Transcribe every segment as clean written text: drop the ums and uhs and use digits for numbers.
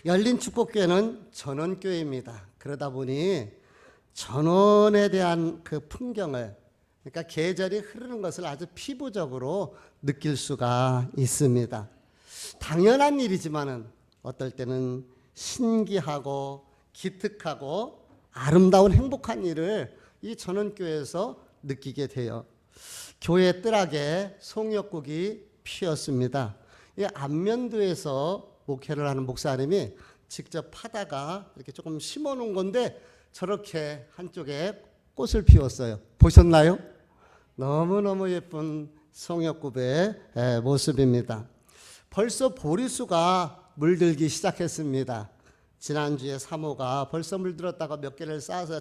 열린 축복교회는 전원교회입니다. 그러다 보니 전원에 대한 그 풍경을, 그러니까 계절이 흐르는 것을 아주 피부적으로 느낄 수가 있습니다. 당연한 일이지만은 어떨 때는 신기하고 기특하고 아름다운 행복한 일을 이 전원교회에서 느끼게 돼요. 교회 뜰하게 송역국이 피었습니다. 이 안면도에서 목회를 하는 목사님이 직접 파다가 이렇게 조금 심어 놓은 건데 저렇게 한쪽에 꽃을 피웠어요. 보셨나요? 너무너무 예쁜 송역국의 모습입니다. 벌써 보리수가 물들기 시작했습니다. 지난주에 사모가 벌써 물들었다가 몇 개를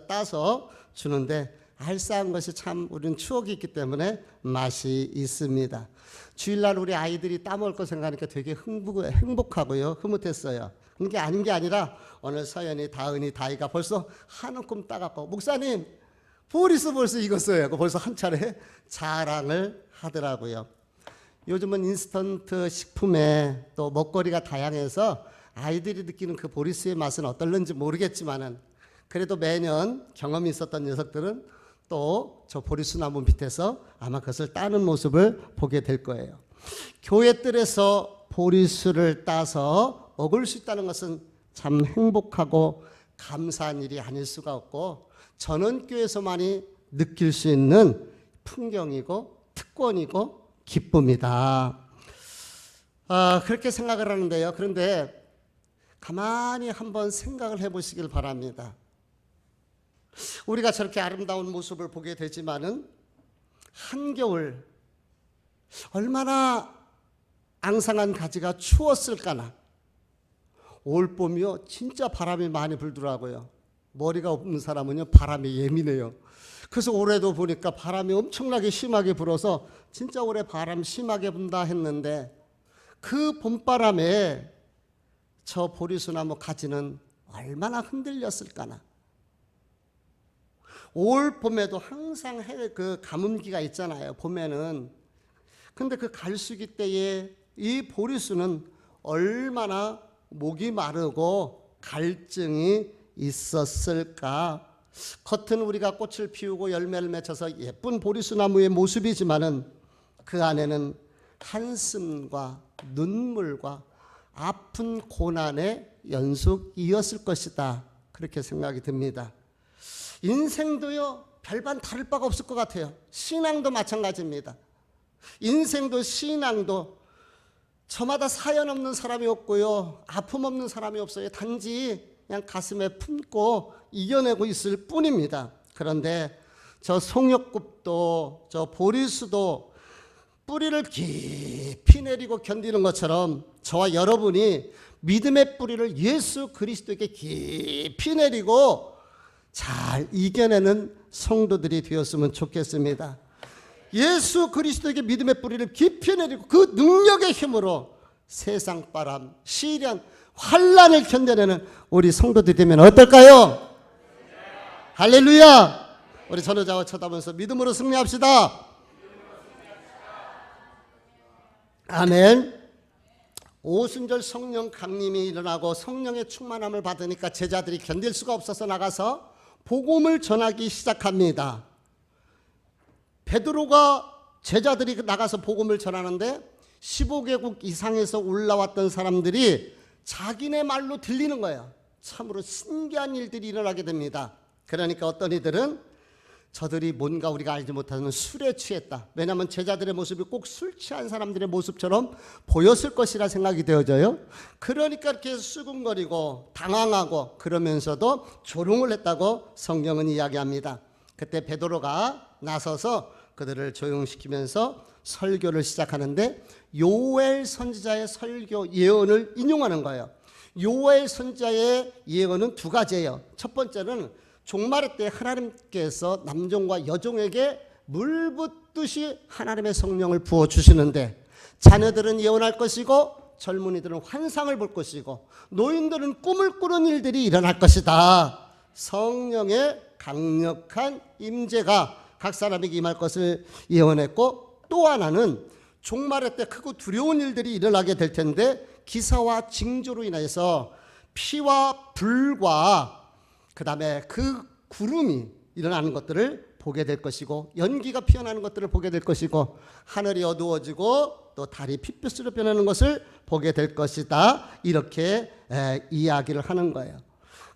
따서 주는데 알싸한 것이 참 우리는 추억이 있기 때문에 맛이 있습니다. 주일날 우리 아이들이 따먹을 거 생각하니까 되게 행복하고요, 흐뭇했어요. 그게 아닌 게 아니라 오늘 서연이, 다은이, 다이가 벌써 한 움큼 따갖고 목사님 보리수 벌써 익었어요. 벌써 한 차례 자랑을 하더라고요. 요즘은 인스턴트 식품에 또 먹거리가 다양해서 아이들이 느끼는 그 보리수의 맛은 어떨는지 모르겠지만은 그래도 매년 경험이 있었던 녀석들은 또 저 보리수나무 밑에서 아마 그것을 따는 모습을 보게 될 거예요. 교회 뜰에서 보리수를 따서 먹을 수 있다는 것은 참 행복하고 감사한 일이 아닐 수가 없고 전원교회에서만이 느낄 수 있는 풍경이고 특권이고 기쁨이다. 그렇게 생각을 하는데요. 그런데 가만히 한번 생각을 해보시길 바랍니다. 우리가 저렇게 아름다운 모습을 보게 되지만은 한겨울 얼마나 앙상한 가지가 추웠을까나. 올 봄이요 진짜 바람이 많이 불더라고요. 머리가 없는 사람은요 바람이 예민해요. 그래서 올해도 보니까 바람이 엄청나게 심하게 불어서 진짜 올해 바람 심하게 분다 했는데 그 봄바람에 저 보리수나무 가지는 얼마나 흔들렸을까나. 올 봄에도 항상 그 가뭄기가 있잖아요. 봄에는. 근데 그 갈수기 때에 이 보리수는 얼마나 목이 마르고 갈증이 있었을까. 겉은 우리가 꽃을 피우고 열매를 맺혀서 예쁜 보리수나무의 모습이지만은 그 안에는 한숨과 눈물과 아픈 고난의 연속이었을 것이다. 그렇게 생각이 듭니다. 인생도요 별반 다를 바가 없을 것 같아요. 신앙도 마찬가지입니다. 인생도 신앙도 저마다 사연 없는 사람이 없고요, 아픔 없는 사람이 없어요. 단지 그냥 가슴에 품고 이겨내고 있을 뿐입니다. 그런데 저 송역굽도 저 보리수도 뿌리를 깊이 내리고 견디는 것처럼 저와 여러분이 믿음의 뿌리를 예수 그리스도에게 깊이 내리고 잘 이겨내는 성도들이 되었으면 좋겠습니다. 예수 그리스도에게 믿음의 뿌리를 깊이 내리고 그 능력의 힘으로 세상 바람, 시련, 환난을 견뎌내는 우리 성도들이 되면 어떨까요? 할렐루야! 우리 전도자와 쳐다보면서 믿음으로 승리합시다. 아멘. 오순절 성령 강림이 일어나고 성령의 충만함을 받으니까 제자들이 견딜 수가 없어서 나가서 복음을 전하기 시작합니다. 베드로가 제자들이 나가서 복음을 전하는데 15개국 이상에서 올라왔던 사람들이 자기네 말로 들리는 거예요. 참으로 신기한 일들이 일어나게 됩니다. 그러니까 어떤 이들은 저들이 뭔가 우리가 알지 못하는 술에 취했다. 왜냐하면 제자들의 모습이 꼭 술 취한 사람들의 모습처럼 보였을 것이라 생각이 되어져요. 그러니까 이렇게 수군거리고 당황하고 그러면서도 조롱을 했다고 성경은 이야기합니다. 그때 베드로가 나서서 그들을 조용시키면서 설교를 시작하는데 요엘 선지자의 설교 예언을 인용하는 거예요. 요엘 선지자의 예언은 두 가지예요. 첫 번째는 종말의 때 하나님께서 남종과 여종에게 물 붓듯이 하나님의 성령을 부어주시는데 자녀들은 예언할 것이고 젊은이들은 환상을 볼 것이고 노인들은 꿈을 꾸는 일들이 일어날 것이다. 성령의 강력한 임재가 각 사람에게 임할 것을 예언했고, 또 하나는 종말의 때 크고 두려운 일들이 일어나게 될 텐데 기사와 징조로 인해서 피와 불과 그 다음에 그 구름이 일어나는 것들을 보게 될 것이고, 연기가 피어나는 것들을 보게 될 것이고, 하늘이 어두워지고 또 달이 핏빛으로 변하는 것을 보게 될 것이다. 이렇게 이야기를 하는 거예요.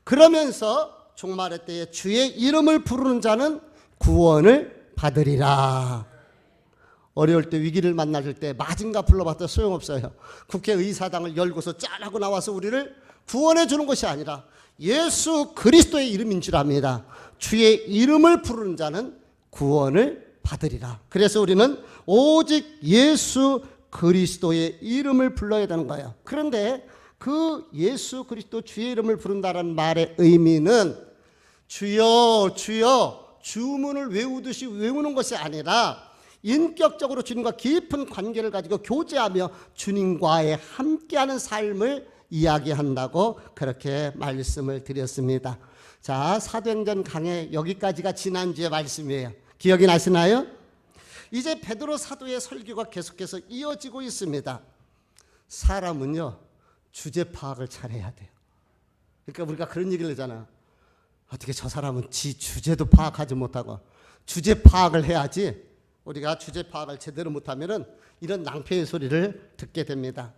그러면서 종말의 때에 주의 이름을 부르는 자는 구원을 받으리라. 어려울 때, 위기를 만날 때 마징가 불러봤자 소용없어요. 국회의사당을 열고서 짠하고 나와서 우리를 구원해 주는 것이 아니라 예수 그리스도의 이름인 줄 압니다. 주의 이름을 부르는 자는 구원을 받으리라. 그래서 우리는 오직 예수 그리스도의 이름을 불러야 되는 거예요. 그런데 그 예수 그리스도 주의 이름을 부른다는 말의 의미는 주여 주여 주문을 외우듯이 외우는 것이 아니라 인격적으로 주님과 깊은 관계를 가지고 교제하며 주님과의 함께하는 삶을 이야기한다고 그렇게 말씀을 드렸습니다. 자, 사도행전 강해 여기까지가 지난주의 말씀이에요. 기억이 나시나요? 이제 베드로 사도의 설교가 계속해서 이어지고 있습니다. 사람은요, 주제 파악을 잘해야 돼요. 그러니까 우리가 그런 얘기를 하잖아. 어떻게 저 사람은 지 주제도 파악하지 못하고. 주제 파악을 해야지. 우리가 주제 파악을 제대로 못하면은 이런 낭패의 소리를 듣게 됩니다.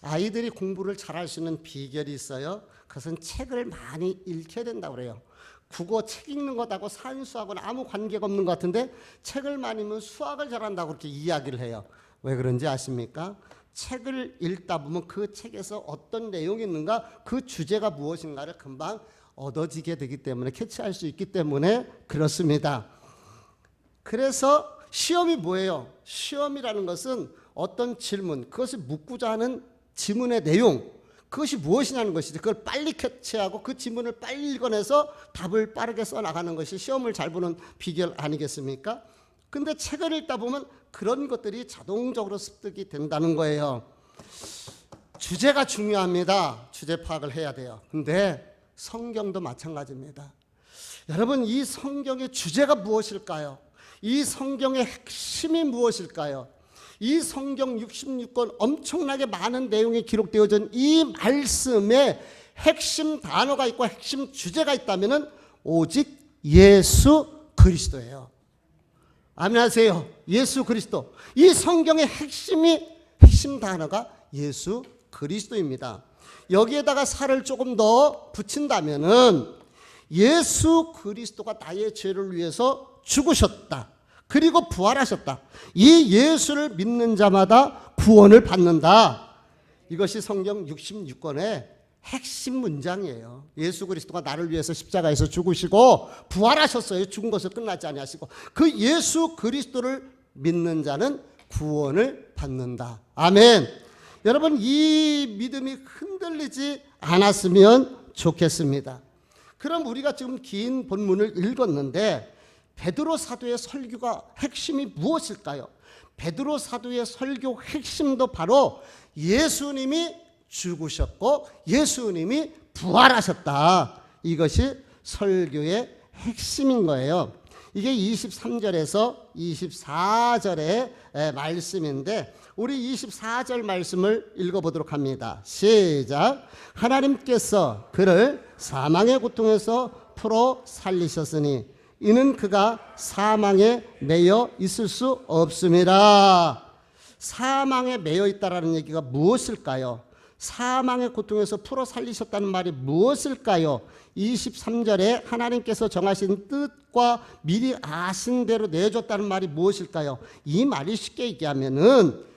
아이들이 공부를 잘할 수 있는 비결이 있어요. 그것은 책을 많이 읽혀야 된다고 그래요. 국어 책 읽는 것하고 산수하고는 아무 관계가 없는 것 같은데 책을 많이 읽으면 수학을 잘한다고 그렇게 이야기를 해요. 왜 그런지 아십니까? 책을 읽다 보면 그 책에서 어떤 내용이 있는가, 그 주제가 무엇인가를 금방 얻어지게 되기 때문에, 캐치할 수 있기 때문에 그렇습니다. 그래서 시험이 뭐예요? 시험이라는 것은 어떤 질문, 그것을 묻고자 하는 지문의 내용, 그것이 무엇이냐는 것이지. 그걸 빨리 캐치하고 그 지문을 빨리 읽어내서 답을 빠르게 써나가는 것이 시험을 잘 보는 비결 아니겠습니까? 근데 책을 읽다 보면 그런 것들이 자동적으로 습득이 된다는 거예요. 주제가 중요합니다. 주제 파악을 해야 돼요. 근데 성경도 마찬가지입니다. 여러분, 이 성경의 주제가 무엇일까요? 이 성경의 핵심이 무엇일까요? 이 성경 66권 엄청나게 많은 내용이 기록되어진 이 말씀에 핵심 단어가 있고 핵심 주제가 있다면 오직 예수 그리스도예요. 아멘 하세요. 예수 그리스도. 이 성경의 핵심 단어가 예수 그리스도입니다. 여기에다가 살을 조금 더 붙인다면은 예수 그리스도가 나의 죄를 위해서 죽으셨다. 그리고 부활하셨다. 이 예수를 믿는 자마다 구원을 받는다. 이것이 성경 66권의 핵심 문장이에요. 예수 그리스도가 나를 위해서 십자가에서 죽으시고 부활하셨어요. 죽은 것을 끝나지 아니하시고. 그 예수 그리스도를 믿는 자는 구원을 받는다. 아멘. 여러분, 이 믿음이 흔들리지 않았으면 좋겠습니다. 그럼 우리가 지금 긴 본문을 읽었는데 베드로 사도의 설교가 핵심이 무엇일까요? 베드로 사도의 설교 핵심도 바로 예수님이 죽으셨고 예수님이 부활하셨다. 이것이 설교의 핵심인 거예요. 이게 23절에서 24절의 말씀인데 우리 24절 말씀을 읽어보도록 합니다. 시작. 하나님께서 그를 사망의 고통에서 풀어 살리셨으니 이는 그가 사망에 매여 있을 수 없습니다. 사망에 매여 있다라는 얘기가 무엇일까요? 사망의 고통에서 풀어 살리셨다는 말이 무엇일까요? 23절에 하나님께서 정하신 뜻과 미리 아신 대로 내줬다는 말이 무엇일까요? 이 말이 쉽게 얘기하면은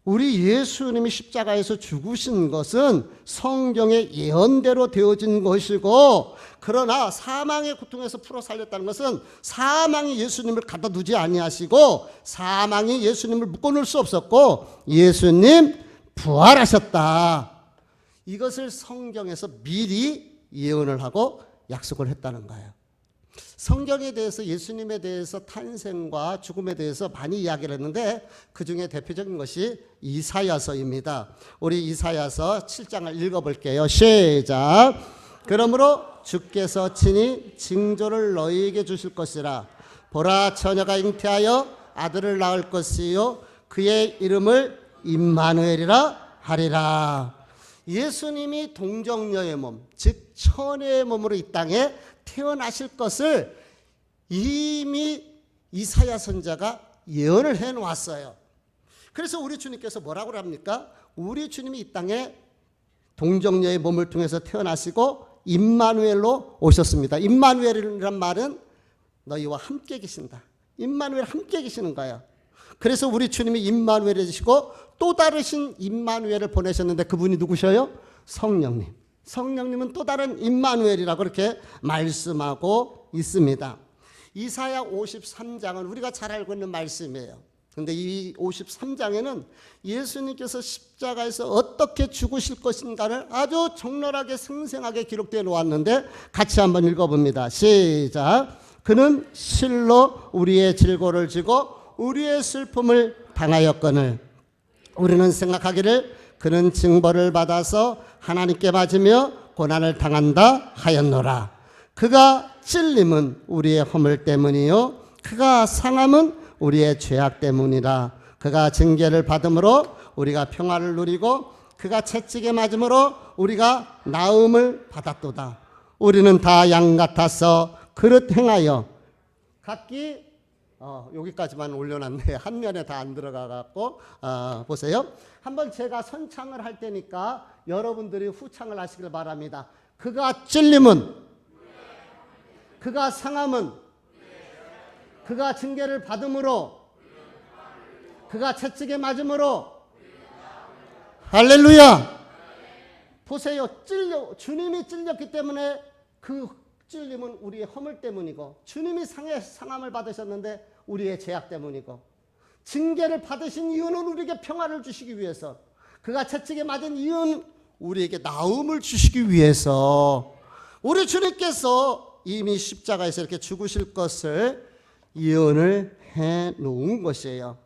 우리 예수님이 십자가에서 죽으신 것은 성경의 예언대로 되어진 것이고, 그러나 사망의 고통에서 풀어 살렸다는 것은 사망이 예수님을 갖다 두지 아니하시고 사망이 예수님을 묶어놓을 수 없었고 예수님 부활하셨다. 이것을 성경에서 미리 예언을 하고 약속을 했다는 거예요. 성경에 대해서, 예수님에 대해서, 탄생과 죽음에 대해서 많이 이야기를 했는데 그 중에 대표적인 것이 이사야서입니다. 우리 이사야서 7장을 읽어볼게요. 시작. 그러므로 주께서 친히 징조를 너희에게 주실 것이라. 보라, 처녀가 잉태하여 아들을 낳을 것이요 그의 이름을 임마누엘이라 하리라. 예수님이 동정녀의 몸, 즉 처녀의 몸으로 이 땅에 태어나실 것을 이미 이사야 선지자가 예언을 해놓았어요. 그래서 우리 주님께서 뭐라고 합니까? 우리 주님이 이 땅에 동정녀의 몸을 통해서 태어나시고 임마누엘로 오셨습니다. 임마누엘이란 말은 너희와 함께 계신다. 임마누엘 함께 계시는 거예요. 그래서 우리 주님이 임마누엘이시고 또 다르신 임마누엘을 보내셨는데 그분이 누구셔요? 성령님. 성령님은 또 다른 임마누엘이라고 이렇게 말씀하고 있습니다. 이사야 53장은 우리가 잘 알고 있는 말씀이에요. 그런데 이 53장에는 예수님께서 십자가에서 어떻게 죽으실 것인가를 아주 적나라하게 생생하게 기록되어 놓았는데 같이 한번 읽어봅니다. 시작. 그는 실로 우리의 질고를 지고 우리의 슬픔을 당하였거늘 우리는 생각하기를 그는 징벌을 받아서 하나님께 맞으며 고난을 당한다 하였노라. 그가 찔림은 우리의 허물 때문이요 그가 상함은 우리의 죄악 때문이라. 그가 징계를 받음으로 우리가 평화를 누리고 그가 채찍에 맞음으로 우리가 나음을 받았도다. 우리는 다 양 같아서 그릇 행하여 각기 여기까지만 올려놨네. 한 면에 다 안 들어가갖고 보세요. 한번 제가 선창을 할 테니까 여러분들이 후창을 하시길 바랍니다. 그가 찔림은, 그가 상함은, 그가 징계를 받음으로, 그가 채찍에 맞음으로. 할렐루야. 보세요. 주님이 찔렸기 때문에 그 찔림은 우리의 허물 때문이고, 주님이 상함을 받으셨는데 우리의 죄악 때문이고, 징계를 받으신 이유는 우리에게 평화를 주시기 위해서, 그가 채찍에 맞은 이유는 우리에게 나음을 주시기 위해서 우리 주님께서 이미 십자가에서 이렇게 죽으실 것을 예언을 해 놓은 것이에요.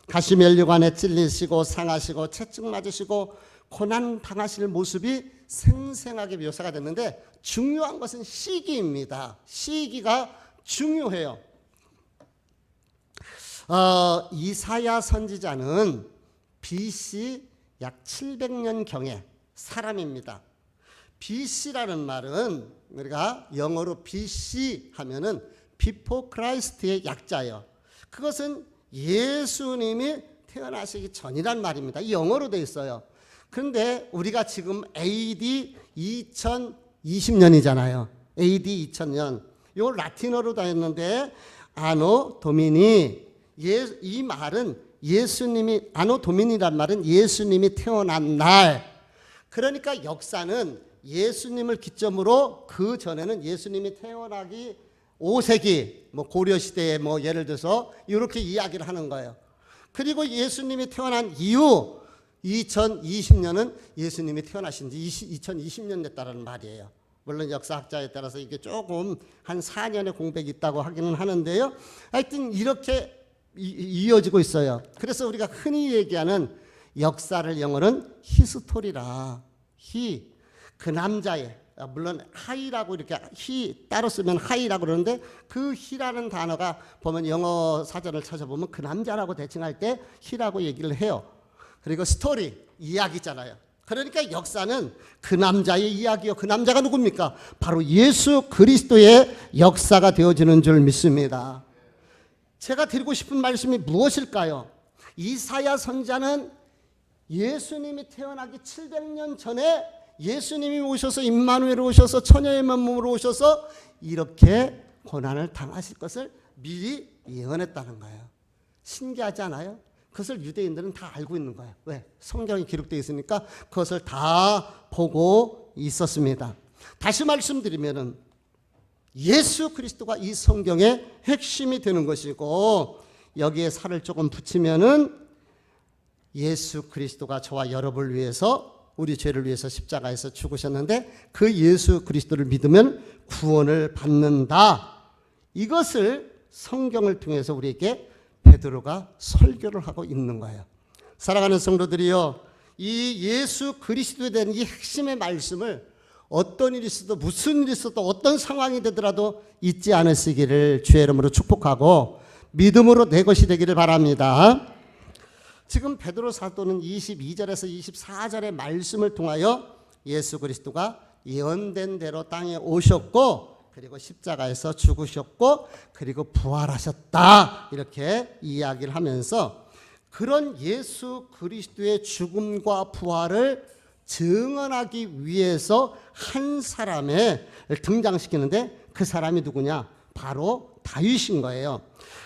가시면류관에 찔리시고 상하시고 채찍 맞으시고 고난 당하실 모습이 생생하게 묘사가 됐는데 중요한 것은 시기입니다. 시기가 중요해요. 이사야 선지자는 BC 약 700년경의 사람입니다. BC라는 말은 우리가 영어로 BC 하면은 Before Christ의 약자예요. 그것은 예수님이 태어나시기 전이란 말입니다. 이 영어로 되어 있어요. 그런데 우리가 지금 AD 2020년이잖아요. AD 2000년. 요 라틴어로 다 했는데 아노 도미니, 이 말은 예수님이, 아노 도미니란 말은 예수님이 태어난 날. 그러니까 역사는 예수님을 기점으로 그 전에는 예수님이 태어나기 5세기 고려시대에 예를 들어서 이렇게 이야기를 하는 거예요. 그리고 예수님이 태어난 이후 2020년은 예수님이 태어나신 지 2020년 됐다는 말이에요. 물론 역사학자에 따라서 이게 조금 한 4년의 공백이 있다고 하기는 하는데요. 하여튼 이렇게 이어지고 있어요. 그래서 우리가 흔히 얘기하는 역사를 영어는 히스토리라. 그 남자의, 물론 하이라고 이렇게 따로 쓰면 하이라고 그러는데 그 히라는 단어가 보면 영어 사전을 찾아보면 그 남자라고 대칭할 때 히라고 얘기를 해요. 그리고 스토리, 이야기잖아요. 그러니까 역사는 그 남자의 이야기요. 그 남자가 누굽니까? 바로 예수 그리스도의 역사가 되어지는 줄 믿습니다. 제가 드리고 싶은 말씀이 무엇일까요? 이사야 선지자는 예수님이 태어나기 700년 전에 예수님이 오셔서 임마누엘 오셔서 처녀의 몸으로 오셔서 이렇게 고난을 당하실 것을 미리 예언했다는 거예요. 신기하지 않아요? 그것을 유대인들은 다 알고 있는 거예요. 왜? 성경이 기록되어 있으니까 그것을 다 보고 있었습니다. 다시 말씀드리면은 예수 그리스도가 이 성경의 핵심이 되는 것이고, 여기에 살을 조금 붙이면은 예수 그리스도가 저와 여러분을 위해서, 우리 죄를 위해서 십자가에서 죽으셨는데 그 예수 그리스도를 믿으면 구원을 받는다. 이것을 성경을 통해서 우리에게 베드로가 설교를 하고 있는 거예요. 사랑하는 성도들이요, 이 예수 그리스도에 대한 이 핵심의 말씀을 어떤 일이 있어도 무슨 일이 있어도 어떤 상황이 되더라도 잊지 않으시기를 주의 이름으로 축복하고 믿음으로 내 것이 되기를 바랍니다. 지금 베드로 사도는 22절에서 24절의 말씀을 통하여 예수 그리스도가 예언된 대로 땅에 오셨고 그리고 십자가에서 죽으셨고 그리고 부활하셨다 이렇게 이야기를 하면서 그런 예수 그리스도의 죽음과 부활을 증언하기 위해서 한 사람을 등장시키는데 그 사람이 누구냐? 바로 다윗인 거예요.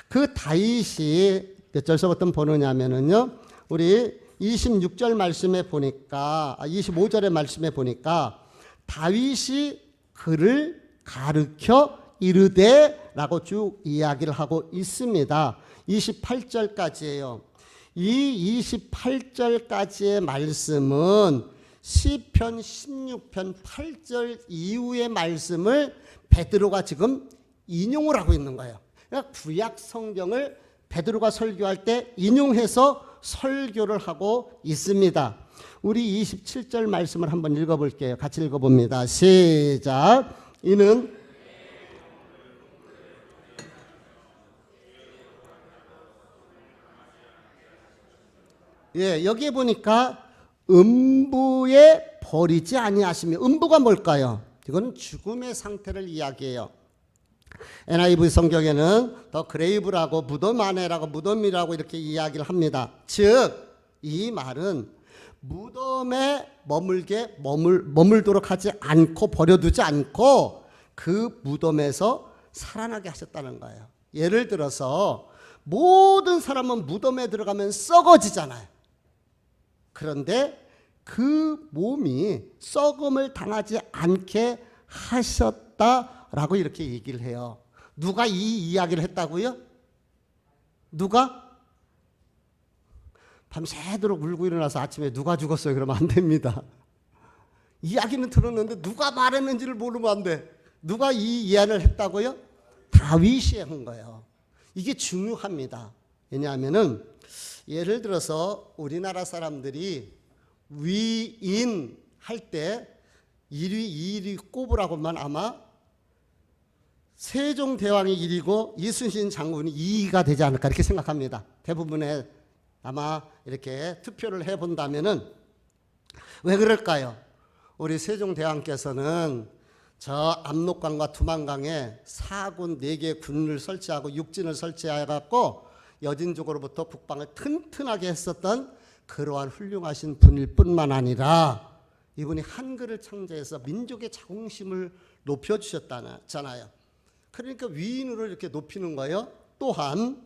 그 다윗이 몇 절서부터 보느냐면요. 우리 26절 말씀에 보니까 25절의 말씀에 보니까 다윗이 그를 가르쳐 이르되라고 쭉 이야기를 하고 있습니다. 28절까지예요. 이 28절까지의 말씀은 시편 16편 8절 이후의 말씀을 베드로가 지금 인용을 하고 있는 거예요. 그러니까 구약 성경을 베드로가 설교할 때 인용해서 설교를 하고 있습니다. 우리 27절 말씀을 한번 읽어볼게요. 같이 읽어봅니다. 시작. 이는 여기에 보니까 음부에 버리지 아니하시며 음부가 뭘까요? 이거는 죽음의 상태를 이야기해요. NIV 성경에는 더 그레이브라고 무덤 안에라고 무덤이라고 이렇게 이야기를 합니다. 즉 이 말은 무덤에 머물도록 하지 않고 버려두지 않고 그 무덤에서 살아나게 하셨다는 거예요. 예를 들어서 모든 사람은 무덤에 들어가면 썩어지잖아요. 그런데 그 몸이 썩음을 당하지 않게 하셨다라고 이렇게 얘기를 해요. 누가 이 이야기를 했다고요? 누가? 밤새도록 울고 일어나서 아침에 누가 죽었어요? 그러면 안 됩니다. 이야기는 들었는데 누가 말했는지를 모르면 안 돼. 누가 이 예언을 했다고요? 다윗이 한 거예요. 이게 중요합니다. 왜냐하면은 예를 들어서 우리나라 사람들이 위인 할 때 1위, 2위 꼽으라고만 아마 세종대왕이 1위고 이순신 장군이 2위가 되지 않을까 이렇게 생각합니다. 대부분의 아마 이렇게 투표를 해본다면은 왜 그럴까요? 우리 세종대왕께서는 저 압록강과 두만강에 4군 4개의 군을 설치하고 육진을 설치해갖고 여진족으로부터 국방을 튼튼하게 했었던 그러한 훌륭하신 분일 뿐만 아니라 이분이 한글을 창제해서 민족의 자긍심을 높여주셨잖아요. 그러니까 위인으로 이렇게 높이는 거예요. 또한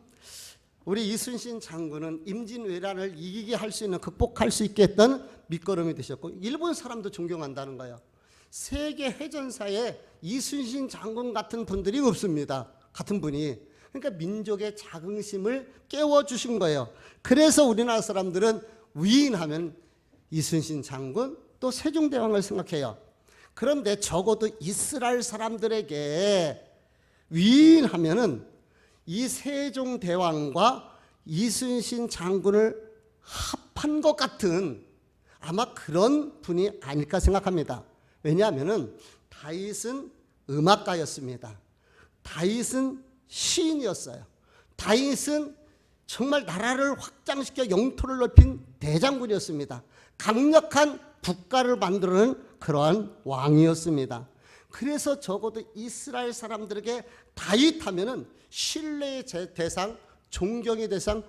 우리 이순신 장군은 임진왜란을 이기게 할 수 있는 극복할 수 있게 했던 밑거름이 되셨고 일본 사람도 존경한다는 거예요. 세계 해전사에 이순신 장군 같은 분들이 없습니다. 같은 분이. 그러니까 민족의 자긍심을 깨워주신 거예요. 그래서 우리나라 사람들은 위인하면 이순신 장군 또 세종대왕을 생각해요. 그런데 적어도 이스라엘 사람들에게 위인하면은 이 세종대왕과 이순신 장군을 합한 것 같은 아마 그런 분이 아닐까 생각합니다. 왜냐하면은 다윗은 음악가였습니다. 다윗은 시인이었어요. 다윗은 정말 나라를 확장시켜 영토를 넓힌 대장군이었습니다. 강력한 국가를 만드는 그러한 왕이었습니다. 그래서 적어도 이스라엘 사람들에게 다윗 하면은 신뢰의 대상, 존경의 대상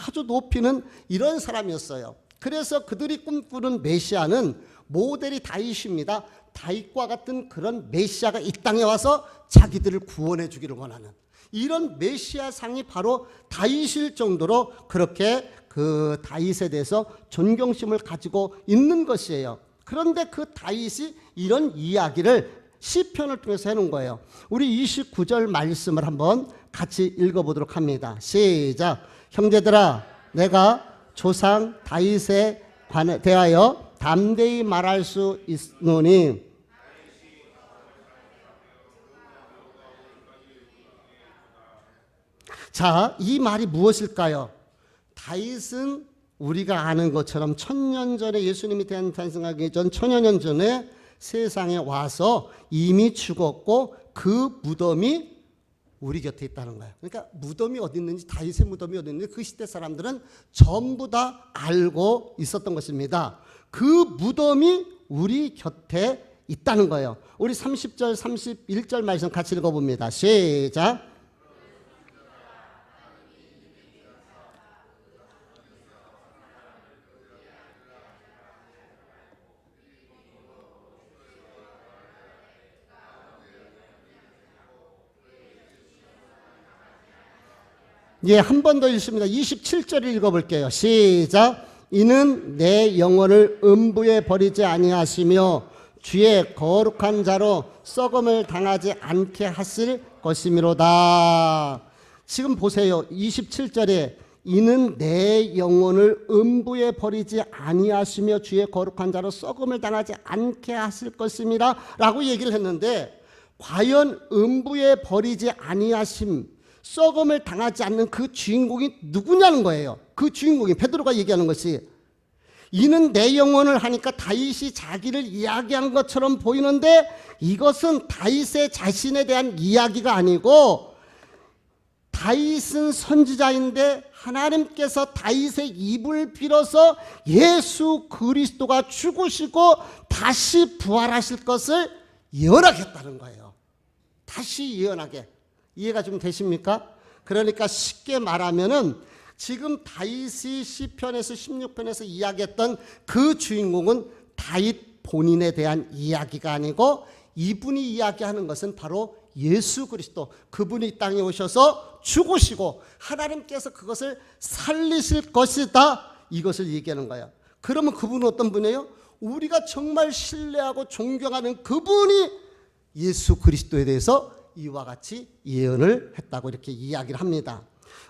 아주 높이는 이런 사람이었어요. 그래서 그들이 꿈꾸는 메시아는 모델이 다윗입니다. 다윗과 같은 그런 메시아가 이 땅에 와서 자기들을 구원해 주기를 원하는 이런 메시아 상이 바로 다윗일 정도로 그렇게 그 다윗에 대해서 존경심을 가지고 있는 것이에요. 그런데 그 다윗이 이런 이야기를 시편을 통해서 해놓은 거예요. 우리 29절 말씀을 한번 같이 읽어보도록 합니다. 시작. 형제들아 내가 조상 다윗에 대하여 담대히 말할 수 있노니 자, 이 말이 무엇일까요? 다윗은 우리가 아는 것처럼 1000년 전에 예수님이 탄생하기 전 1000여 년 전에 세상에 와서 이미 죽었고 그 무덤이 우리 곁에 있다는 거예요. 그러니까 무덤이 어디 있는지, 다윗의 무덤이 어디 있는지 그 시대 사람들은 전부 다 알고 있었던 것입니다. 그 무덤이 우리 곁에 있다는 거예요. 우리 30절 31절 말씀 같이 읽어봅니다. 시작. 예, 한 번 더 읽습니다. 27절을 읽어볼게요. 시작. 이는 내 영혼을 음부에 버리지 아니하시며 주의 거룩한 자로 썩음을 당하지 않게 하실 것이미로다. 지금 보세요. 27절에 이는 내 영혼을 음부에 버리지 아니하시며 주의 거룩한 자로 썩음을 당하지 않게 하실 것임이라 라고 얘기를 했는데, 과연 음부에 버리지 아니하심, 썩음을 당하지 않는 그 주인공이 누구냐는 거예요. 그 주인공이 베드로가 얘기하는 것이, 이는 내 영혼을 하니까 다윗이 자기를 이야기한 것처럼 보이는데 이것은 다윗의 자신에 대한 이야기가 아니고, 다윗은 선지자인데 하나님께서 다윗의 입을 빌어서 예수 그리스도가 죽으시고 다시 부활하실 것을 예언하겠다는 거예요. 다시 예언하게. 이해가 좀 되십니까? 그러니까 쉽게 말하면은 지금 다윗이 시편에서 16편에서 이야기했던 그 주인공은 다윗 본인에 대한 이야기가 아니고, 이분이 이야기하는 것은 바로 예수 그리스도, 그분이 이 땅에 오셔서 죽으시고 하나님께서 그것을 살리실 것이다, 이것을 얘기하는 거예요. 그러면 그분은 어떤 분이에요? 우리가 정말 신뢰하고 존경하는 그분이 예수 그리스도에 대해서 이와 같이 예언을 했다고 이렇게 이야기를 합니다.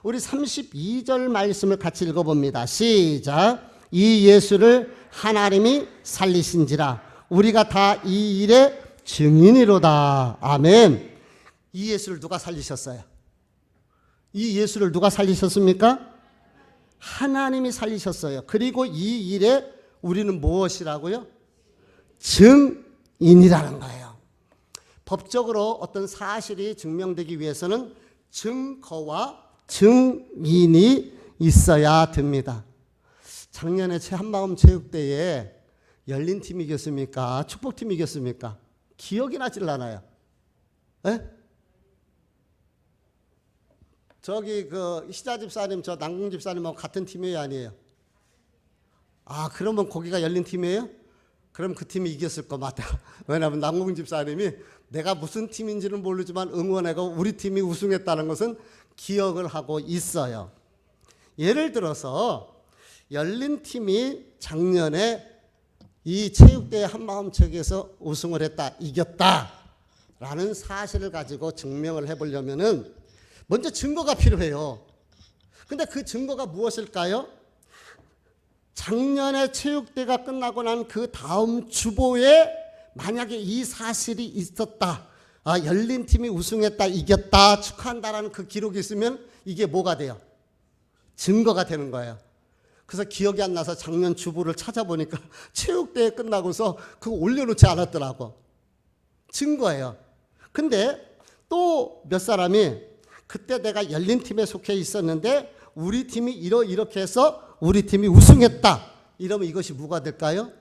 우리 32절 말씀을 같이 읽어봅니다. 시작. 이 예수를 하나님이 살리신지라 우리가 다 이 일의 증인이로다. 아멘. 이 예수를 누가 살리셨어요? 이 예수를 누가 살리셨습니까? 하나님이 살리셨어요. 그리고 이 일에 우리는 무엇이라고요? 증인이라는 거예요. 법적으로 어떤 사실이 증명되기 위해서는 증거와 증인이 있어야 됩니다. 작년에 제 한마음 체육대회에 열린 팀이 이겼습니까? 축복팀이 이겼습니까? 기억이 나질 않아요. 에? 저기 그 희자 집사님, 저 남궁 집사님하고 같은 팀이에요, 아니에요? 아, 그러면 거기가 열린 팀이에요? 그럼 그 팀이 이겼을 것 같아요. 왜냐하면 남궁 집사님이 내가 무슨 팀인지는 모르지만 응원하고 우리 팀이 우승했다는 것은 기억을 하고 있어요. 예를 들어서 열린 팀이 작년에 이 체육대회 한마음체육에서 우승을 했다, 이겼다 라는 사실을 가지고 증명을 해보려면은 먼저 증거가 필요해요. 근데 그 증거가 무엇일까요? 작년에 체육대회가 끝나고 난 그 다음 주보에 만약에 이 사실이 있었다, 아, 열린 팀이 우승했다, 이겼다, 축하한다라는 그 기록이 있으면 이게 뭐가 돼요? 증거가 되는 거예요. 그래서 기억이 안 나서 작년 주보를 찾아보니까 체육대회 끝나고서 그거 올려놓지 않았더라고. 증거예요. 근데 또 몇 사람이 그때 내가 열린 팀에 속해 있었는데 우리 팀이 이렇게 해서 우리 팀이 우승했다, 이러면 이것이 뭐가 될까요?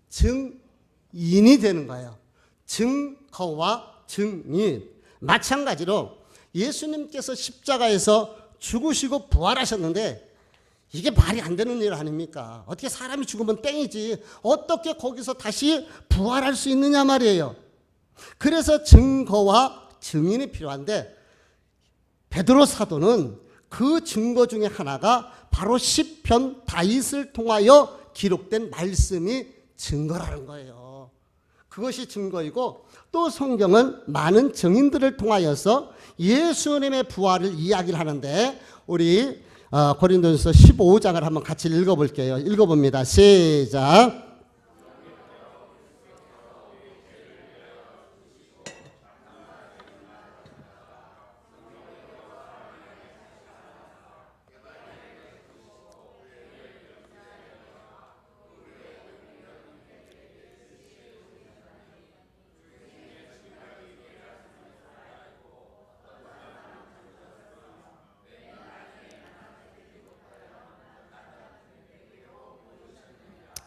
증인이 되는 거예요. 증거와 증인. 마찬가지로 예수님께서 십자가에서 죽으시고 부활하셨는데 이게 말이 안 되는 일 아닙니까? 어떻게 사람이 죽으면 땡이지 어떻게 거기서 다시 부활할 수 있느냐 말이에요. 그래서 증거와 증인이 필요한데, 베드로 사도는 그 증거 중에 하나가 바로 시편 다윗을 통하여 기록된 말씀이 증거라는 거예요. 그것이 증거이고, 또 성경은 많은 증인들을 통하여서 예수님의 부활을 이야기를 하는데, 우리 고린도전서 15장을 한번 같이 읽어볼게요. 읽어봅니다. 시작.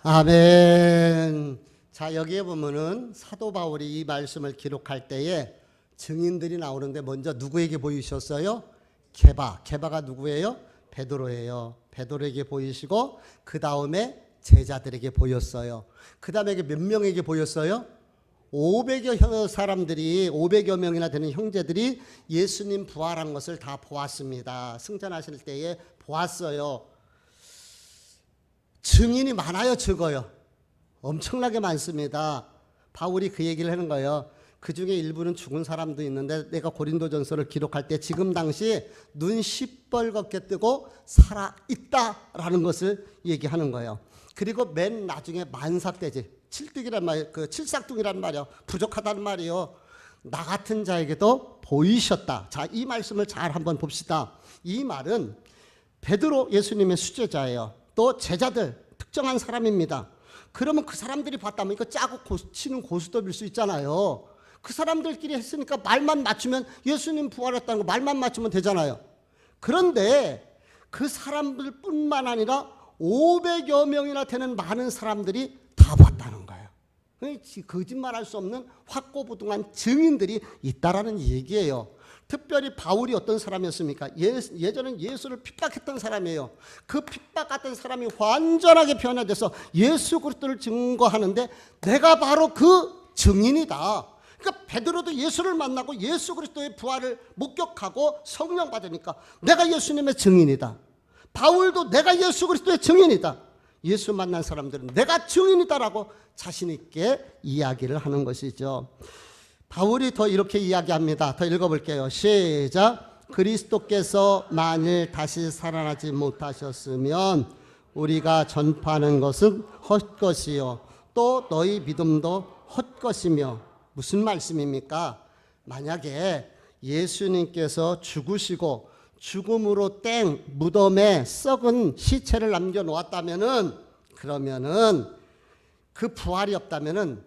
아멘. 자, 여기에 보면은 사도 바울이 이 말씀을 기록할 때에 증인들이 나오는데 먼저 누구에게 보이셨어요? 게바가 누구예요? 베드로예요. 베드로에게 보이시고 그 다음에 제자들에게 보였어요. 그 다음에 몇 명에게 보였어요? 500여 사람들이 500여 명이나 되는 형제들이 예수님 부활한 것을 다 보았습니다. 승천하실 때에 보았어요. 증인이 많아요, 적어요? 엄청나게 많습니다. 바울이 그 얘기를 하는 거예요. 그 중에 일부는 죽은 사람도 있는데 내가 고린도전서를 기록할 때 지금 당시 눈 시뻘겋게 뜨고 살아있다라는 것을 얘기하는 거예요. 그리고 맨 나중에 만삭돼지, 칠뚝이란 말, 그 칠삭둥이란 말이요. 부족하다는 말이요. 나 같은 자에게도 보이셨다. 자, 이 말씀을 잘 한번 봅시다. 이 말은 베드로 예수님의 수제자예요. 또 제자들, 특정한 사람입니다. 그러면 그 사람들이 봤다면 이거 짜고 치는 고스톱일 수 있잖아요. 그 사람들끼리 했으니까 말만 맞추면 예수님 부활했다는 거 말만 맞추면 되잖아요. 그런데 그 사람들뿐만 아니라 500여 명이나 되는 많은 사람들이 다 봤다는 거예요. 거짓말할 수 없는 확고부동한 증인들이 있다라는 얘기예요. 특별히 바울이 어떤 사람이었습니까? 예전엔 예수를 핍박했던 사람이에요. 그 핍박했던 사람이 완전하게 변화돼서 예수 그리스도를 증거하는데 내가 바로 그 증인이다. 그러니까 베드로도 예수를 만나고 예수 그리스도의 부활을 목격하고 성령 받으니까 내가 예수님의 증인이다. 바울도 내가 예수 그리스도의 증인이다. 예수 만난 사람들은 내가 증인이다라고 자신 있게 이야기를 하는 것이죠. 바울이 더 이렇게 이야기합니다. 더 읽어볼게요. 시작. 그리스도께서 만일 다시 살아나지 못하셨으면 우리가 전파하는 것은 헛것이요 또 너희 믿음도 헛것이며. 무슨 말씀입니까? 만약에 예수님께서 죽으시고 죽음으로 땡 무덤에 썩은 시체를 남겨놓았다면은, 그러면은 그 부활이 없다면은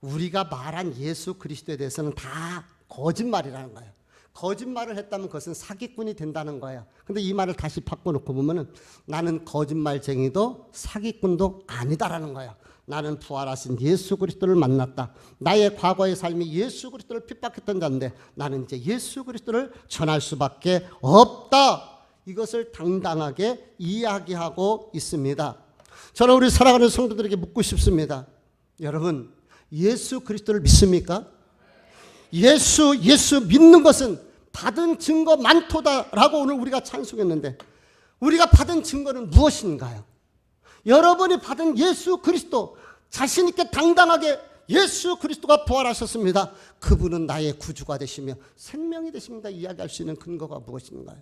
우리가 말한 예수 그리스도에 대해서는 다 거짓말이라는 거예요. 거짓말을 했다면 그것은 사기꾼이 된다는 거예요. 근데 이 말을 다시 바꿔놓고 보면은 나는 거짓말쟁이도 사기꾼도 아니다라는 거예요. 나는 부활하신 예수 그리스도를 만났다. 나의 과거의 삶이 예수 그리스도를 핍박했던 자인데 나는 이제 예수 그리스도를 전할 수밖에 없다. 이것을 당당하게 이야기하고 있습니다. 저는 우리 사랑하는 성도들에게 묻고 싶습니다. 여러분, 예수 그리스도를 믿습니까? 예수 믿는 것은 받은 증거 많도다라고 오늘 우리가 찬송했는데 우리가 받은 증거는 무엇인가요? 여러분이 받은 예수 그리스도, 자신 있게 당당하게 예수 그리스도가 부활하셨습니다. 그분은 나의 구주가 되시며 생명이 되십니다. 이야기할 수 있는 근거가 무엇인가요?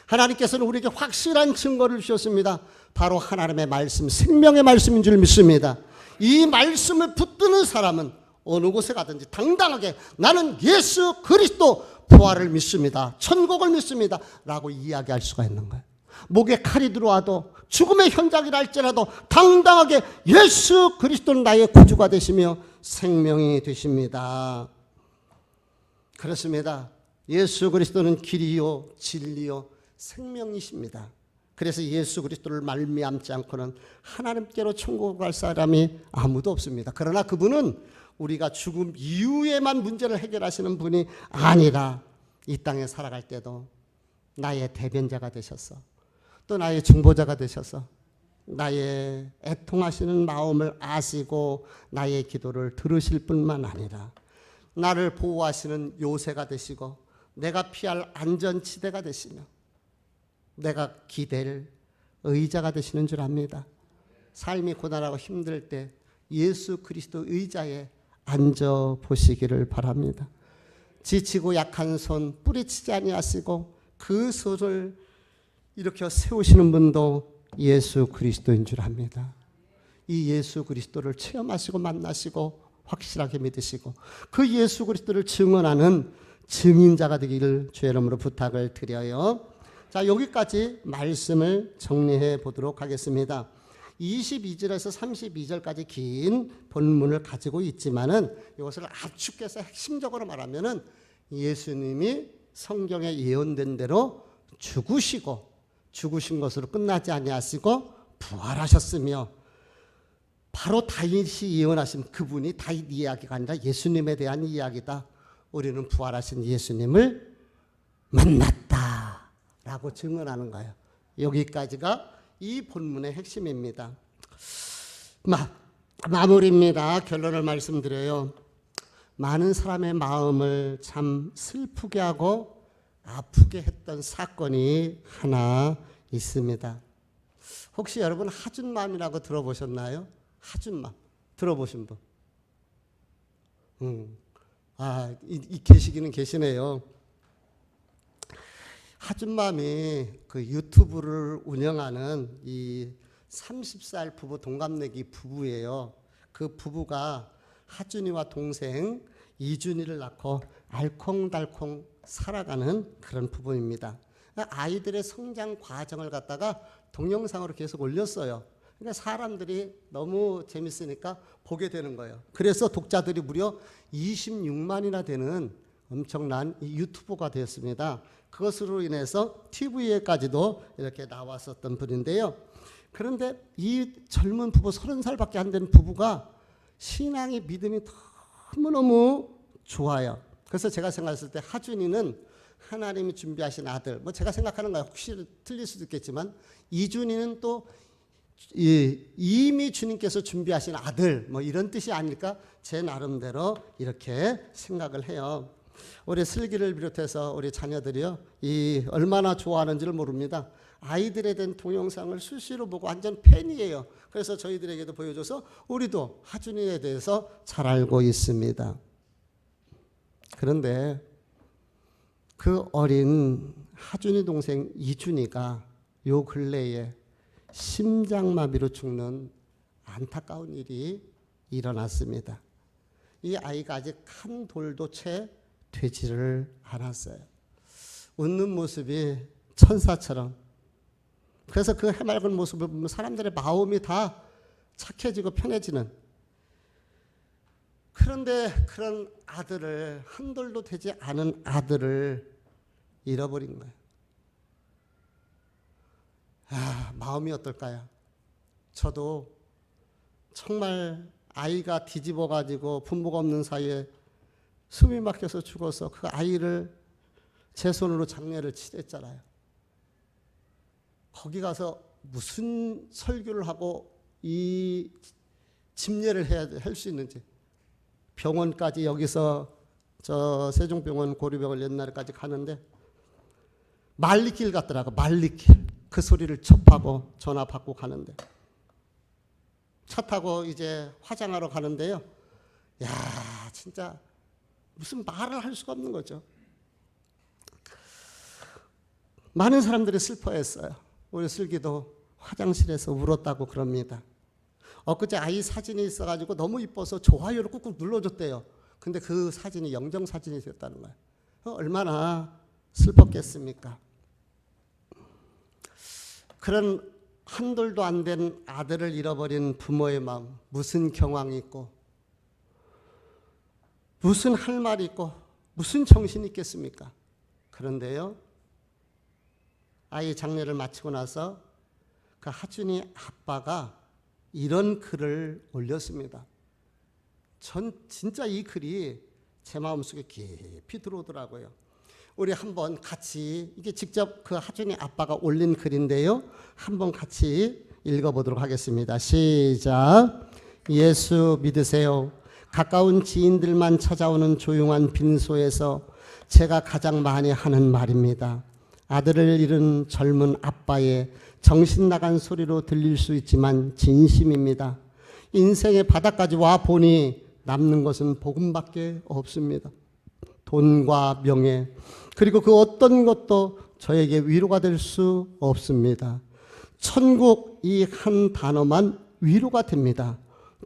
하나님께서는 우리에게 확실한 증거를 주셨습니다. 바로 하나님의 말씀, 생명의 말씀인 줄 믿습니다. 이 말씀을 붙드는 사람은 어느 곳에 가든지 당당하게 나는 예수 그리스도 부활을 믿습니다. 천국을 믿습니다. 라고 이야기할 수가 있는 거예요. 목에 칼이 들어와도 죽음의 현장이라 할지라도 당당하게 예수 그리스도는 나의 구주가 되시며 생명이 되십니다. 그렇습니다. 예수 그리스도는 길이요 진리요 생명이십니다. 그래서 예수 그리스도를 말미암지 않고는 하나님께로 천국을 갈 사람이 아무도 없습니다. 그러나 그분은 우리가 죽음 이후에만 문제를 해결하시는 분이 아니라 이 땅에 살아갈 때도 나의 대변자가 되셔서 또 나의 중보자가 되셔서 나의 애통하시는 마음을 아시고 나의 기도를 들으실 뿐만 아니라 나를 보호하시는 요새가 되시고 내가 피할 안전지대가 되시며 내가 기댈 의자가 되시는 줄 압니다. 삶이 고단하고 힘들 때 예수 그리스도 의자에 앉아 보시기를 바랍니다. 지치고 약한 손 뿌리치지 아니하시고 그 손을 이렇게 세우시는 분도 예수 그리스도인 줄 압니다. 이 예수 그리스도를 체험하시고 만나시고 확실하게 믿으시고 그 예수 그리스도를 증언하는 증인자가 되기를 주의 이름으로 부탁을 드려요. 자, 여기까지 말씀을 정리해 보도록 하겠습니다. 22절에서 32절까지 긴 본문을 가지고 있지만은 이것을 압축해서 핵심적으로 말하면은 예수님이 성경에 예언된 대로 죽으신 것으로 끝나지 아니하시고 부활하셨으며 바로 다윗이 예언하신 그분이 다윗 이야기가 아니라 예수님에 대한 이야기다. 우리는 부활하신 예수님을 만났다 라고 증언하는 거예요. 여기까지가 이 본문의 핵심입니다. 마무리입니다. 결론을 말씀드려요. 많은 사람의 마음을 참 슬프게 하고 아프게 했던 사건이 하나 있습니다. 혹시 여러분 하준맘이라고 들어보셨나요? 하준맘 들어보신 분? 계시기는 계시네요. 하준맘이 그 유튜브를 운영하는 이 30살 부부 동갑내기 부부예요. 그 부부가 하준이와 동생 이준이를 낳고 알콩달콩 살아가는 그런 부부입니다. 아이들의 성장 과정을 갖다가 동영상으로 계속 올렸어요. 그러니까 사람들이 너무 재밌으니까 보게 되는 거예요. 그래서 독자들이 무려 26만이나 되는 엄청난 유튜버가 되었습니다. 그것으로 인해서 TV에까지도 이렇게 나왔었던 분인데요. 그런데 이 젊은 부부 30살밖에 안 된 부부가 신앙의 믿음이 너무너무 좋아요. 그래서 제가 생각했을 때 하준이는 하나님이 준비하신 아들, 뭐 제가 생각하는 거예요. 혹시 틀릴 수도 있겠지만 이준이는 또 이미 주님께서 준비하신 아들, 뭐 이런 뜻이 아닐까 제 나름대로 이렇게 생각을 해요. 우리 슬기를 비롯해서 우리 자녀들이요, 이 얼마나 좋아하는지를 모릅니다. 아이들에 대한 동영상을 수시로 보고 완전 팬이에요. 그래서 저희들에게도 보여줘서 우리도 하준이에 대해서 잘 알고 있습니다. 그런데 그 어린 하준이 동생 이준이가 요 근래에 심장마비로 죽는 안타까운 일이 일어났습니다. 이 아이가 아직 한 돌도 채 되지를 않았어요. 웃는 모습이 천사처럼. 그래서 그 해맑은 모습을 보면 사람들의 마음이 다 착해지고 편해지는. 그런데 그런 아들을, 한 돌도 되지 않은 아들을 잃어버린 거예요. 마음이 어떨까요? 저도 정말 아이가 뒤집어가지고 부모가 없는 사이에 숨이 막혀서 죽어서 그 아이를 제 손으로 장례를 치렀잖아요. 거기 가서 무슨 설교를 하고 이 집례를 할 수 있는지, 병원까지 여기서 저 세종병원 고려병원 옛날에까지 가는데 말리길 같더라고. 말리길. 그 소리를 접하고 전화 받고 가는데, 차 타고 이제 화장하러 가는데요. 야, 진짜 무슨 말을 할 수가 없는 거죠. 많은 사람들이 슬퍼했어요. 우리 슬기도 화장실에서 울었다고 그럽니다. 엊그제 아이 사진이 있어가지고 너무 이뻐서 좋아요를 꾹꾹 눌러줬대요. 근데 그 사진이 영정사진이 됐다는 거예요. 얼마나 슬펐겠습니까? 그런 한돌도 안 된 아들을 잃어버린 부모의 마음, 무슨 경황이 있고 무슨 할 말이 있고 무슨 정신이 있겠습니까? 그런데요, 아이 장례를 마치고 나서 그 하준이 아빠가 이런 글을 올렸습니다. 전 진짜 이 글이 제 마음속에 깊이 들어오더라고요. 우리 한번 같이, 이게 직접 그 하준이 아빠가 올린 글인데요, 한번 같이 읽어보도록 하겠습니다. 시작. 예수 믿으세요. 가까운 지인들만 찾아오는 조용한 빈소에서 제가 가장 많이 하는 말입니다. 아들을 잃은 젊은 아빠의 정신 나간 소리로 들릴 수 있지만 진심입니다. 인생의 바닥까지 와 보니 남는 것은 복음밖에 없습니다. 돈과 명예, 그리고 그 어떤 것도 저에게 위로가 될 수 없습니다. 천국, 이 한 단어만 위로가 됩니다.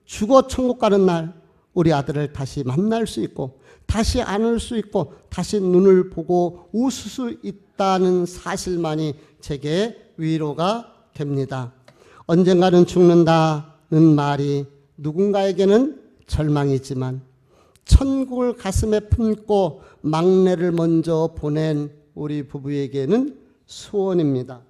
죽어 천국 가는 날 우리 아들을 다시 만날 수 있고 다시 안을 수 있고 다시 눈을 보고 웃을 수 있다는 사실만이 제게 위로가 됩니다. 언젠가는 죽는다는 말이 누군가에게는 절망이지만 천국을 가슴에 품고 막내를 먼저 보낸 우리 부부에게는 소원입니다.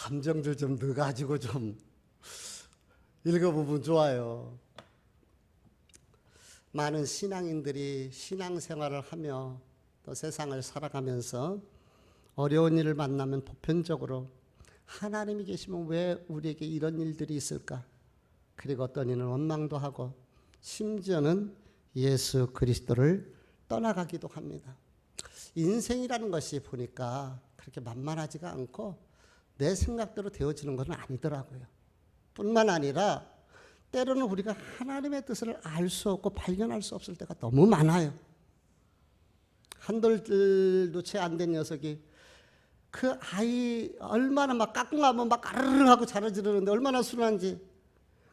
감정들 좀 넣어가지고 좀 읽어보면 좋아요. 많은 신앙인들이 신앙생활을 하며 또 세상을 살아가면서 어려운 일을 만나면 보편적으로 하나님이 계시면 왜 우리에게 이런 일들이 있을까? 그리고 어떤 이는 원망도 하고 심지어는 예수 그리스도를 떠나가기도 합니다. 인생이라는 것이 보니까 그렇게 만만하지가 않고 내 생각대로 되어지는 것은 아니더라고요. 뿐만 아니라 때로는 우리가 하나님의 뜻을 알 수 없고 발견할 수 없을 때가 너무 많아요. 한돌도 채 안 된 녀석이 그 아이 얼마나 막 까꿍하면 막 까르르 하고 자라지르는데 얼마나 순한지,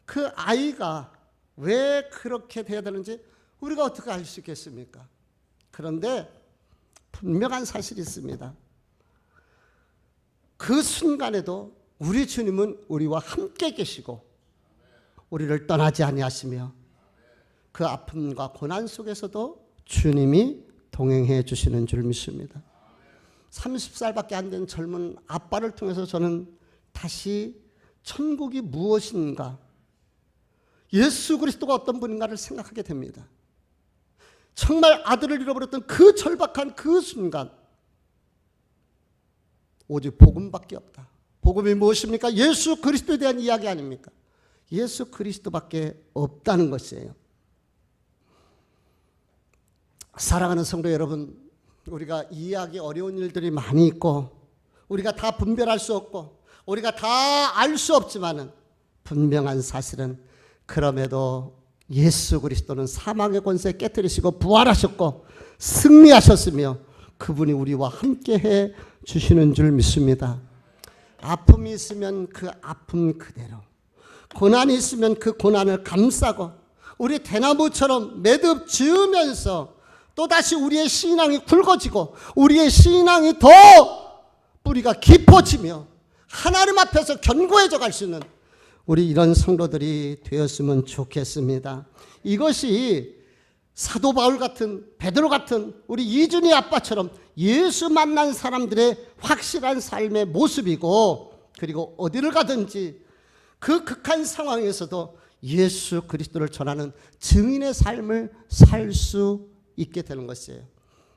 그 아이가 왜 그렇게 돼야 되는지 우리가 어떻게 알 수 있겠습니까? 그런데 분명한 사실이 있습니다. 그 순간에도 우리 주님은 우리와 함께 계시고 우리를 떠나지 아니하시며 그 아픔과 고난 속에서도 주님이 동행해 주시는 줄 믿습니다. 30살밖에 안 된 젊은 아빠를 통해서 저는 다시 천국이 무엇인가, 예수 그리스도가 어떤 분인가를 생각하게 됩니다. 정말 아들을 잃어버렸던 그 절박한 그 순간 오직 복음밖에 없다. 복음이 무엇입니까? 예수 그리스도에 대한 이야기 아닙니까? 예수 그리스도밖에 없다는 것이에요. 사랑하는 성도 여러분, 우리가 이해하기 어려운 일들이 많이 있고 우리가 다 분별할 수 없고 우리가 다 알 수 없지만은 분명한 사실은 그럼에도 예수 그리스도는 사망의 권세 깨뜨리시고 부활하셨고 승리하셨으며 그분이 우리와 함께해 주시는 줄 믿습니다. 아픔이 있으면 그 아픔 그대로, 고난이 있으면 그 고난을 감싸고 우리 대나무처럼 매듭 지으면서 또다시 우리의 신앙이 굵어지고 우리의 신앙이 더 뿌리가 깊어지며 하나님 앞에서 견고해져 갈 수 있는 우리 이런 성도들이 되었으면 좋겠습니다. 이것이 사도 바울 같은, 베드로 같은 우리 이준희 아빠처럼 예수 만난 사람들의 확실한 삶의 모습이고, 그리고 어디를 가든지 그 극한 상황에서도 예수 그리스도를 전하는 증인의 삶을 살 수 있게 되는 것이에요.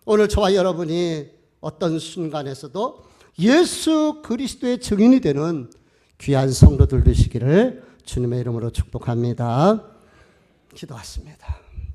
오늘 저와 여러분이 어떤 순간에서도 예수 그리스도의 증인이 되는 귀한 성도들 되시기를 주님의 이름으로 축복합니다. 기도하십니다.